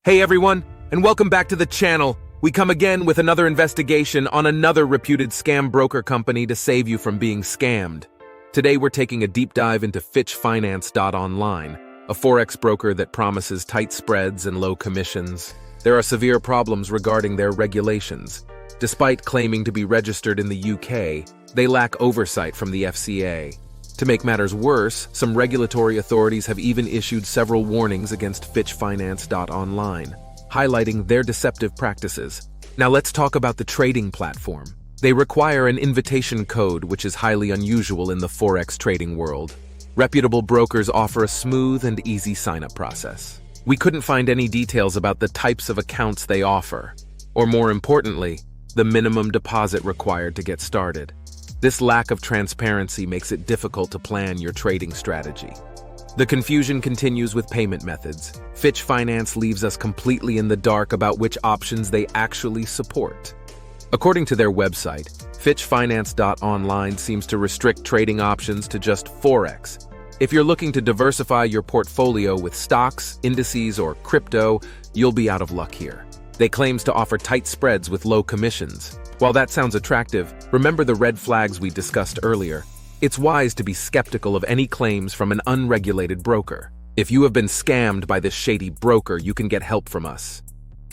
Hey everyone, and welcome back to the channel. We come again with another investigation on another reputed scam broker company to save you from being scammed. Today we're taking a deep dive into Fitch-Finance Online, a forex broker that promises tight spreads and low commissions. There are severe problems regarding their regulations. Despite claiming to be registered in the UK, they lack oversight from the FCA. To make matters worse, some regulatory authorities have even issued several warnings against Fitch-Finance Online, highlighting their deceptive practices. Now let's talk about the trading platform. They require an invitation code, which is highly unusual in the forex trading world. Reputable brokers offer a smooth and easy sign-up process. We couldn't find any details about the types of accounts they offer, or more importantly, the minimum deposit required to get started. This lack of transparency makes it difficult to plan your trading strategy. The confusion continues with payment methods. Fitch-Finance leaves us completely in the dark about which options they actually support. According to their website, Fitch-Finance Online seems to restrict trading options to just Forex. If you're looking to diversify your portfolio with stocks, indices, or crypto, you'll be out of luck here. They claim to offer tight spreads with low commissions. While that sounds attractive, remember the red flags we discussed earlier. It's wise to be skeptical of any claims from an unregulated broker. If you have been scammed by this shady broker, you can get help from us.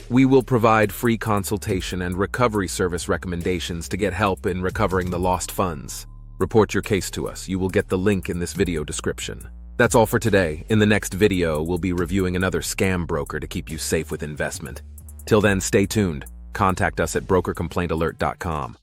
We will provide free consultation and recovery service recommendations to get help in recovering the lost funds. Report your case to us. You will get the link in this video description. That's all for today. In the next video, we'll be reviewing another scam broker to keep you safe with investment. Till then, stay tuned. Contact us at brokercomplaintalert.com.